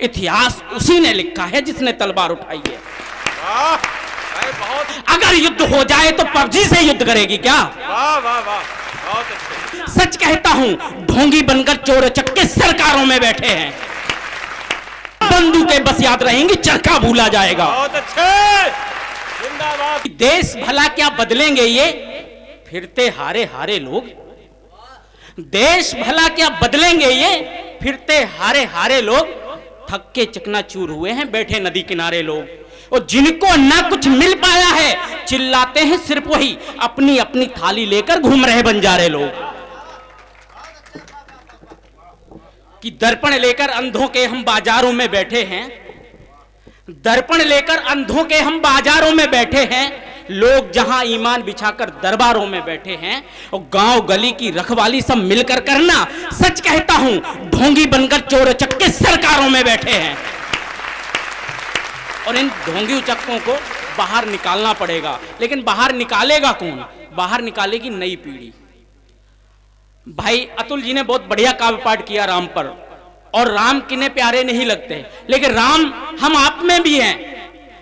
इतिहास उसी ने लिखा है जिसने तलवार उठाई है। अगर युद्ध हो जाए तो पबजी से युद्ध करेगी क्या? वाह वाह वाह, बहुत अच्छे। सच कहता हूं, ढोंगी बनकर चोर चक्के सरकारों में बैठे हैं। बंदूकें बस याद रहेंगी, चरखा भूला जाएगा। बहुत अच्छे, जिंदाबाद। देश भला क्या बदलेंगे ये फिरते हारे हारे लोग? देश भला क्या बदलेंगे ये फिरते हारे हारे लोग? थक के चकनाचूर हुए हैं बैठे नदी किनारे लोग, और जिनको ना कुछ मिल पाया है चिल्लाते हैं सिर्फ वही, अपनी अपनी थाली लेकर घूम रहे बंजारे लोग। कि दर्पण लेकर अंधों के हम बाजारों में बैठे हैं, दर्पण लेकर अंधों के हम बाजारों में बैठे हैं, लोग जहां ईमान बिछाकर दरबारों में बैठे हैं, और गांव गली की रखवाली सब मिलकर करना। सच कहता हूं, ढोंगी बनकर चोर चक्के सरकारों में बैठे हैं, और इन ढोंगी उचक्कों को बाहर निकालना पड़ेगा। लेकिन बाहर निकालेगा कौन? बाहर निकालेगी नई पीढ़ी। भाई अतुल जी ने बहुत बढ़िया काव्य पाठ किया राम पर, और राम किन्हें प्यारे नहीं लगते, लेकिन राम हम आप में भी हैं।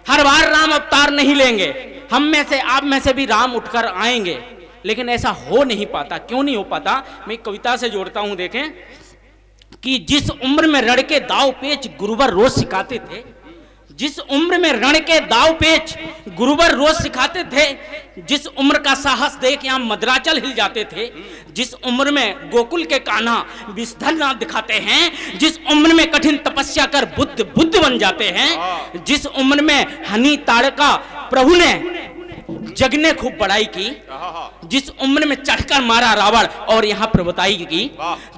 हर बार राम अवतार नहीं लेंगे, हम में से आप में से भी राम उठकर आएंगे, लेकिन ऐसा हो नहीं पाता। क्यों नहीं हो पाता? मैं कविता से जोड़ता हूं, देखें कि जिस उम्र में रण के दाव पेच गुरुवर रोज सिखाते थे, जिस उम्र में रण के दाव पेच गुरुवर रोज सिखाते थे, जिस उम्र का साहस देख यहां मद्राचल हिल जाते थे, जिस उम्र में गोकुल के कान्हा विषधर ना दिखाते हैं, जिस उम्र में कठिन तपस्या कर बुद्ध बुद्ध बन जाते हैं, जिस उम्र में हनी ताड़का प्रभु ने जग ने खूब बड़ाई की, जिस उम्र में चढ़कर मारा रावण और यहाँ प्रभुताई की,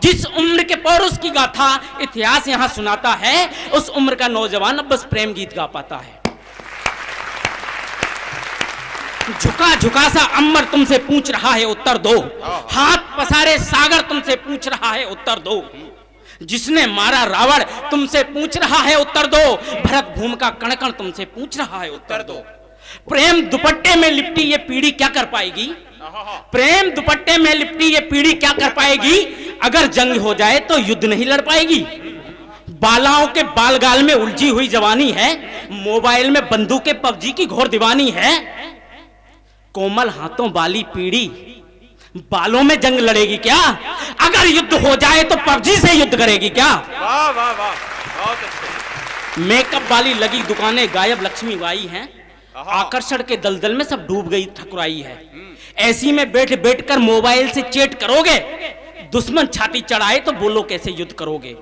जिस उम्र के पौरुष की गाथा इतिहास यहाँ सुनाता है, उस उम्र का नौजवान अब बस प्रेम गीत गा पाता है। झुका झुका सा अम्बर तुमसे पूछ रहा है उत्तर दो, हाथ पसारे सागर तुमसे पूछ रहा है उत्तर दो, जिसने मारा रावण तुमसे पूछ रहा है उत्तर दो, भरत भूमि का कण कण तुमसे पूछ रहा है उत्तर दो। प्रेम दुपट्टे में लिपटी ये पीढ़ी क्या कर पाएगी? प्रेम दुपट्टे में लिपटी ये पीढ़ी क्या कर पाएगी? अगर जंग हो जाए तो युद्ध नहीं लड़ पाएगी। बालाओं के बालगाल में उलझी हुई जवानी है, मोबाइल में बंदूकें पबजी की घोर दीवानी है। कोमल हाथों वाली पीढ़ी बालों में जंग लड़ेगी क्या? अगर युद्ध हो जाए तो पबजी से युद्ध करेगी क्या? वाह वाह वाह, बहुत अच्छे। मेकअप वाली लगी दुकानें गायब लक्ष्मी बाई हैं, आकर्षण के दलदल में सब डूब गई ठकुराई है। ऐसी में बैठ बैठ कर मोबाइल से चैट करोगे, दुश्मन छाती चढ़ाए तो बोलो कैसे युद्ध करोगे?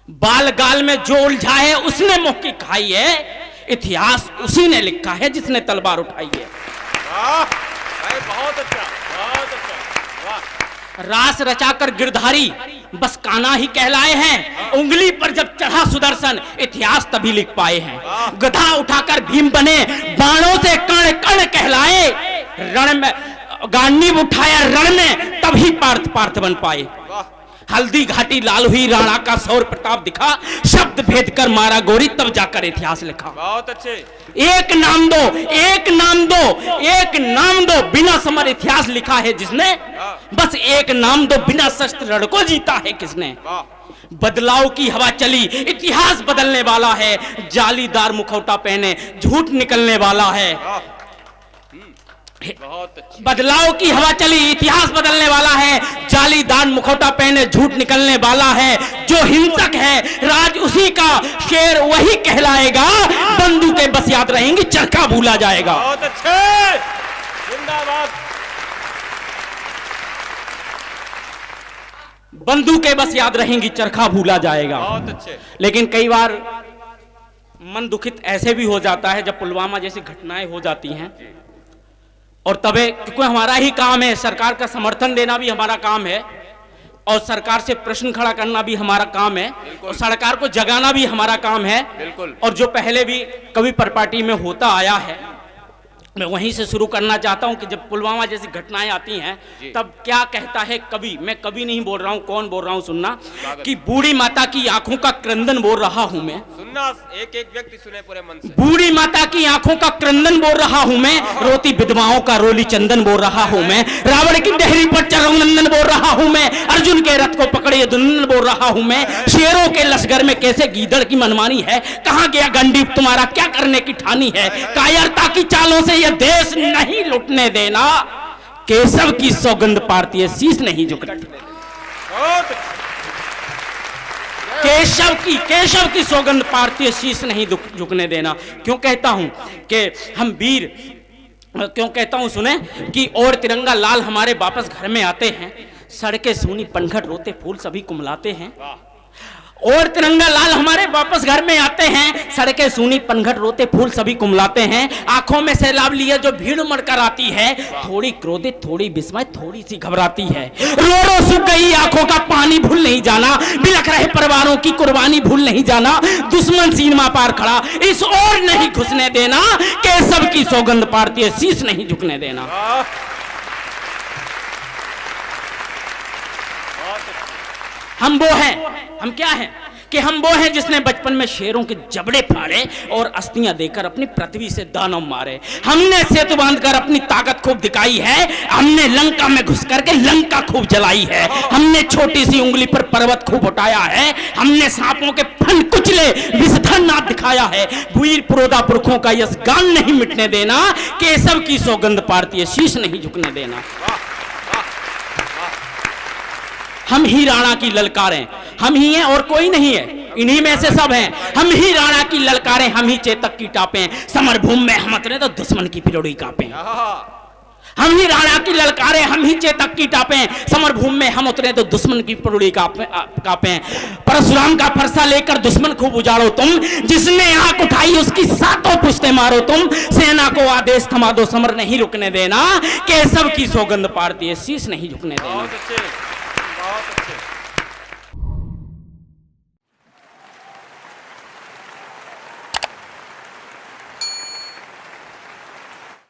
बाल गाल में जो उलझा है उसने मुंह की खाई है, इतिहास उसी ने लिखा है जिसने तलवार उठाई है। बहुत अच्छा, बहुत अच्छा, वाह। रास रचाकर गिरधारी बस कान्हा ही कहलाए हैं, उंगली पर जब चढ़ा सुदर्शन इतिहास तभी लिख पाए हैं। गधा उठाकर भीम बने, बाणों से कण कण कहलाए, रण में गांडीव उठाया रण में तभी पार्थ पार्थ बन पाए। हल्दी घाटी लाल हुई, राणा का सौर प्रताप दिखा, शब्द भेद कर मारा गोरी तब जाकर इतिहास लिखा। बहुत अच्छे। एक नाम दो, एक नाम दो, एक नाम दो, बिना समर इतिहास लिखा है जिसने, बस एक नाम दो, बिना शस्त्र रण को जीता है किसने। बदलाव की हवा चली, इतिहास बदलने वाला है, जालीदार मुखौटा पहने झूठ निकलने वाला है। बदलाव की हवा चली, इतिहास बदलने वाला है, जालीदार मुखौटा पहने झूठ निकलने वाला है। जो हिंसक है राज उसी का, शेर वही कहलाएगा, बंदूकें बस याद रहेंगी, चरखा भूला जाएगा। बहुत अच्छे, जिंदाबाद। बंदूकें बस याद रहेंगी, चरखा भूला जाएगा। बहुत अच्छे। लेकिन कई बार मन दुखित ऐसे भी हो जाता है जब पुलवामा जैसी घटनाएं हो जाती हैं, और तबे क्योंकि हमारा ही काम है, सरकार का समर्थन देना भी हमारा काम है, और सरकार से प्रश्न खड़ा करना भी हमारा काम है, और सरकार को जगाना भी हमारा काम है। बिल्कुल। और जो पहले भी कभी परपाटी में होता आया है, मैं वहीं से शुरू करना चाहता हूं कि जब पुलवामा जैसी घटनाएं आती हैं तब क्या कहता है कवि, मैं कवि नहीं बोल रहा हूं, कौन बोल रहा हूं सुनना, कि बूढ़ी माता की आंखों का क्रंदन बोल रहा हूं मैं। सुनना, एक एक व्यक्ति सुने पूरे मन से। बूढ़ी माता की आंखों का क्रंदन बोल रहा हूं मैं, रोती विधवाओं का रोली चंदन बोल रहा हूं मैं, रावण की देहरी पर चरनंदन बोल रहा हूं मैं, अर्जुन के रथ को पकड़े दुनंदन बोल रहा हूं मैं, शेरों के लश्कर में कैसे गीदड़ की मनमानी है, कहां गया गंडीप तुम्हारा क्या करने की ठानी है, कायरता की चालों से यह देश नहीं लुटने देना, केशव की सौगंध पारती है शीश नहीं झुकने देना। बहुत केशव की सौगंध पारती है शीश नहीं झुकने देना। क्यों कहता हूं कि हम वीर, क्यों कहता हूं सुने, कि और तिरंगा लाल हमारे वापस घर में आते हैं, सड़कें सूनी पनघट रोते फूल सभी कुमलाते हैं, और तिरंगा लाल हमारे वापस घर में आते हैं, सड़कें सूनी पनघट रोते फूल सभी कुमलाते हैं, आंखों में सैलाब लिए जो भीड़ उमड़ कर आती है, थोड़ी क्रोधित थोड़ी विस्मय थोड़ी सी घबराती है, रो रो सूख गई आंखों का पानी भूल नहीं जाना, बिलख रहे परिवारों की कुर्बानी भूल नहीं जाना, दुश्मन सीमा पार खड़ा इस ओर नहीं घुसने देना, केशव की सौगंध पारती है शीश नहीं झुकने देना। हम वो हैं, हम क्या हैं कि हम वो हैं जिसने बचपन में शेरों के जबड़े फाड़े और अस्थियां देकर अपनी पृथ्वी से दानव मारे, हमने सेतु बांधकर अपनी ताकत खूब दिखाई है, हमने लंका में घुस करके लंका खूब जलाई है, हमने छोटी सी उंगली पर पर्वत खूब उठाया है, हमने सांपों के फन कुचले विषधर नाथ दिखाया है, वीर पुरोधा पुरखों का यश गान नहीं मिटने देना, केशव की सौगंध पारती है शीश नहीं झुकने देना। हम ही राणा की ललकारें, हम ही हैं और कोई नहीं है, इन्हीं में से सब हैं, हम ही राणा की ललकारें, हम ही चेतक की टापें, समरभूमि में हम उतरे तो दुश्मन की पिरोड़ी कांपें, हम ही राणा की ललकारें, हम ही चेतक की टापें, समरभूमि में हम उतरे तो दुश्मन की पिरोड़ी कांपें, परशुराम का फरसा लेकर दुश्मन खूब उजाड़ो तुम, जिसने आंख उठाई उसकी सातों पुश्ते मारो तुम, सेना को आदेश थमा दो समर नहीं रुकने देना, केशव की सौगंध पारती है शीश नहीं झुकने देना।